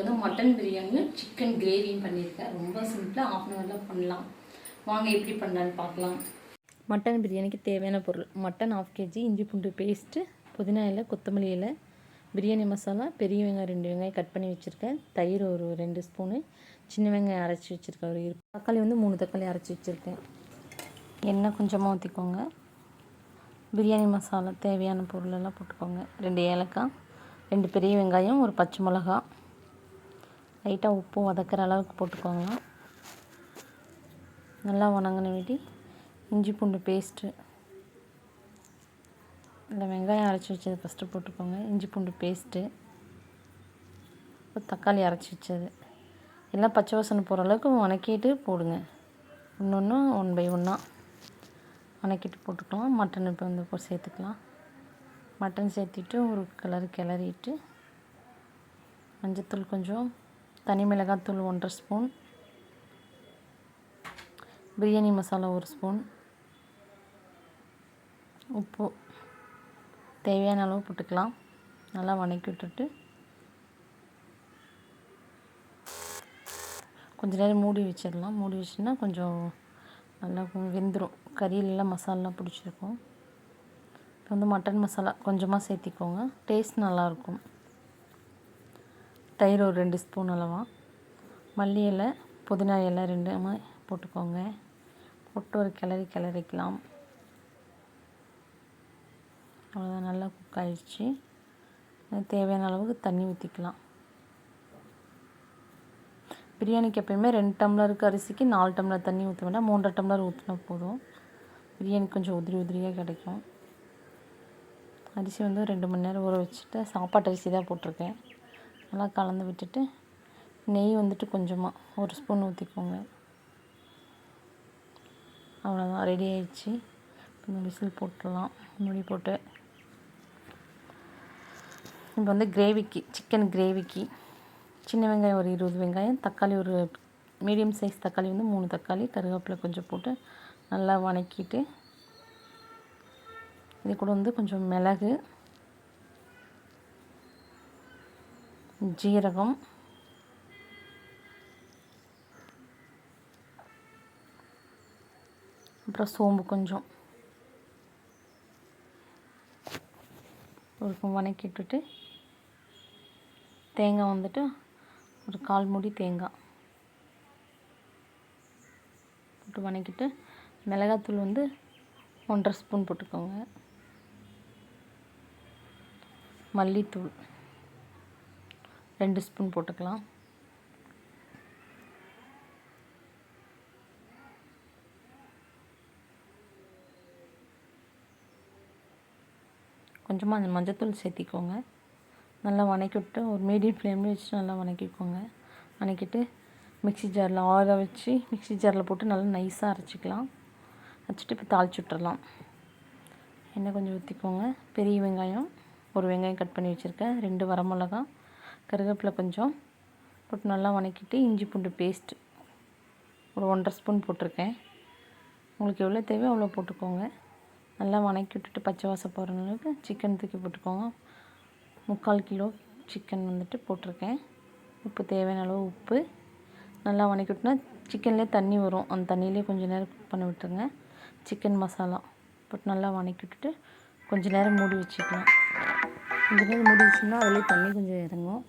வந்து மட்டன் பிரியாணியும் சிக்கன் கிரேவியும் பண்ணியிருக்கேன். ரொம்ப சிம்பிளாக 1/2 அன் ஹவரில் பண்ணலாம். வாங்க எப்படி பண்ணலான்னு பார்க்கலாம். மட்டன் பிரியாணிக்கு தேவையான பொருள்: மட்டன் 1/2 kg, இஞ்சி பூண்டு பேஸ்ட்டு, புதினா இலை, கொத்தமல்லி இலை, பிரியாணி மசாலா, பெரிய வெங்காயம் 2 வெங்காயம் கட் பண்ணி வச்சுருக்கேன், தயிர் ஒரு 2 ஸ்பூனு, சின்ன வெங்காயம் அரைச்சி வச்சுருக்கேன், ஒரு தக்காளி வந்து 3 தக்காளி அரைச்சி வச்சுருக்கேன். எண்ணெய் கொஞ்சமாக ஊற்றிக்கோங்க. பிரியாணி மசாலா தேவையான பொருளெல்லாம் போட்டுக்கோங்க. 2 ஏலக்காய், 2 பெரிய வெங்காயம், ஒரு பச்சை மிளகா, லைட்டாக உப்பு வதக்கிற அளவுக்கு போட்டுக்கோங்க. நல்லா வணங்கின வேண்டி இஞ்சி பூண்டு பேஸ்ட்டு, இல்லை வெங்காயம் அரைச்சி வச்சது ஃபஸ்ட்டு போட்டுக்கோங்க. இஞ்சி பூண்டு பேஸ்ட்டு, தக்காளி அரைச்சி வச்சது எல்லாம் பச்சை வாசனை போகிற அளவுக்கு வணக்கிட்டு போடுங்க. ஒன்று 1 பை 1 வணக்கிட்டு போட்டுக்கலாம். மட்டன் இப்போ வந்து சேர்த்துக்கலாம். மட்டன் சேர்த்திட்டு ஒரு கிளறிட்டு மஞ்சத்தூள் கொஞ்சம், தனி மிளகாத்தூள் 1/2 ஸ்பூன், பிரியாணி மசாலா 1 ஸ்பூன், உப்பு தேவையான அளவு போட்டுக்கலாம். நல்லா வணக்கி விட்டுட்டு கொஞ்சம் நேரம் மூடி வச்சிடலாம். மூடி வச்சோன்னா கொஞ்சம் நல்லா வெந்துடும். கறியிலலாம் மசாலாலாம் பிடிச்சிருக்கும். இப்போ வந்து மட்டன் மசாலா கொஞ்சமாக சேர்த்திக்கோங்க, டேஸ்ட் நல்லாயிருக்கும். தயிர் ஒரு 2 ஸ்பூன் அளவா, மல்லி இலை, புதினா இலை 2 போட்டுக்கோங்க. போட்டு ஒரு கிளறிக்கலாம். அவ்வளோதான், நல்லா குக் ஆகிடுச்சு. தேவையான அளவுக்கு தண்ணி ஊற்றிக்கலாம். பிரியாணிக்கு எப்போயுமே 2 டம்ளருக்கு அரிசிக்கு 4 டம்ளர் தண்ணி ஊற்ற வேண்டாம், 3 டம்ளர் ஊற்றினா போதும். பிரியாணி கொஞ்சம் உதிரியாக கிடைக்கும். அரிசி வந்து 2 மணி நேரம் ஊற வச்சுட்டு, சாப்பாட்டு அரிசி தான் போட்டிருக்கேன். நல்லா கலந்து விட்டுட்டு நெய் வந்துட்டு கொஞ்சமாக 1 ஸ்பூன் ஊற்றிக்கோங்க. அவ்வளோதான், ரெடி ஆயிடுச்சு. இப்போ விசில் போட்டுடலாம். மூடி போட்டு இப்போ வந்து கிரேவிக்கு, சிக்கன் கிரேவிக்கு சின்ன வெங்காயம் ஒரு 20 வெங்காயம், தக்காளி ஒரு மீடியம் சைஸ் தக்காளி வந்து 3 தக்காளி, கருவேப்பிலை கொஞ்சம் போட்டு நல்லா வணக்கிட்டு, இது கூட வந்து கொஞ்சம் மிளகு, ஜீரகம், அப்புறம் சோம்பு கொஞ்சம் ஒரு வணக்கி விட்டுட்டு, தேங்காய் வந்துட்டு ஒரு 1/4 மூடி தேங்காய் போட்டு வணக்கிட்டு, மிளகாத்தூள் வந்து 1/2 ஸ்பூன் போட்டுக்கோங்க. மல்லித்தூள் 2 ஸ்பூன் போட்டுக்கலாம். கொஞ்சமாக அந்த மஞ்சத்தூள் சேர்த்திக்கோங்க. நல்லா வணக்கி விட்டு ஒரு மீடியம் ஃப்ளேமில் வச்சுட்டு நல்லா வணக்கிக்கோங்க. வணக்கிட்டு மிக்ஸி ஜாரில் ஆற வச்சு மிக்ஸி ஜாரில் போட்டு நல்லா நைஸாக அரைச்சிக்கலாம். அரைச்சிட்டு இப்போ தாளிச்சு விட்டுறலாம். எண்ணெய் கொஞ்சம் ஊற்றிக்கோங்க. பெரிய வெங்காயம் 1 வெங்காயம் கட் பண்ணி வச்சுருக்கேன், 2 வரமிளகா, கருவேப்பிலை கொஞ்சம் போட்டு நல்லா வணக்கிட்டு, இஞ்சி பூண்டு பேஸ்ட்டு ஒரு 1/2 ஸ்பூன் போட்டிருக்கேன். உங்களுக்கு எவ்வளோ தேவையோ அவ்வளோ போட்டுக்கோங்க. நல்லா வணக்கி விட்டுட்டு பச்சை வாசம் போகிற அளவுக்கு சிக்கன் தூக்கி போட்டுக்கோங்க. 3/4 கிலோ சிக்கன் வந்துட்டு போட்டிருக்கேன். உப்பு தேவையான அளவு உப்பு. நல்லா வணக்கி விட்டுனா சிக்கன்லேயே தண்ணி வரும், அந்த தண்ணியிலே கொஞ்சம் நேரம் குக் பண்ணி விட்டுருங்க. சிக்கன் மசாலா போட்டு நல்லா வணக்கி விட்டுட்டு கொஞ்சம் நேரம் மூடி வச்சுக்கலாம். கொஞ்சம் நேரம் மூடி வச்சோம்னா அதிலே தண்ணி கொஞ்சம் இறங்கும்.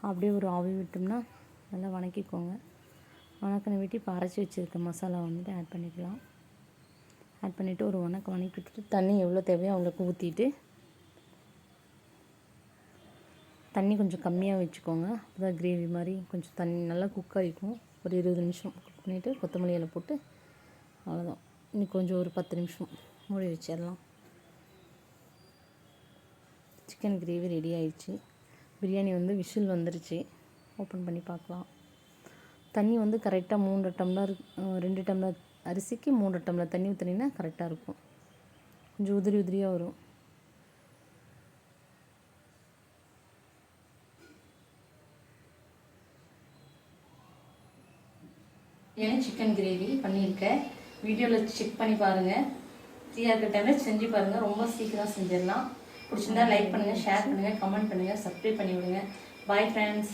அப்படியே ஒரு ஆவி விட்டோம்னா நல்லா வணக்கிக்கோங்க. வணக்கின விட்டு இப்போ அரைச்சி வச்சுருக்க மசாலா வந்துட்டு ஆட் பண்ணிக்கலாம். ஆட் பண்ணிவிட்டு ஒரு வணக்கி விட்டுட்டு தண்ணி எவ்வளோ தேவையோ அவ்வளோக்கு ஊற்றிட்டு, தண்ணி கொஞ்சம் கம்மியாக வச்சுக்கோங்க. அப்போ தான் கிரேவி மாதிரி கொஞ்சம் தண்ணி நல்லா குக் ஆகிக்கும். ஒரு 20 நிமிஷம் குக் பண்ணிவிட்டு கொத்தமல்லி இலை போட்டு அவ்வளோதான். இன்னும் கொஞ்சம் ஒரு 10 நிமிஷம் மூடி வச்சிடலாம். சிக்கன் கிரேவி ரெடி ஆயிடுச்சு. பிரியாணி வந்து விசில் வந்துருச்சு. ஓப்பன் பண்ணி பார்க்கலாம். தண்ணி வந்து கரெக்டாக 3 டம்ளர் 2 டம்ளர் அரிசிக்கு 3 டம்ளர் தண்ணி ஊற்றினீங்கன்னா கரெக்டாக இருக்கும். கொஞ்சம் உதிரியாக வரும். ஏன்னா சிக்கன் கிரேவி பண்ணியிருக்கேன். வீடியோவில் செக் பண்ணி பாருங்கள். ஃப்ரீயாக இருக்க டைமில் செஞ்சு பாருங்கள். ரொம்ப சீக்கிரம் செஞ்சிடலாம். பிடிச்சிருந்தா லைக் பண்ணுங்கள், ஷேர் பண்ணுங்கள், கமெண்ட் பண்ணுங்கள், சப்ஸ்கிரைப் பண்ணி விடுங்க. Bye friends.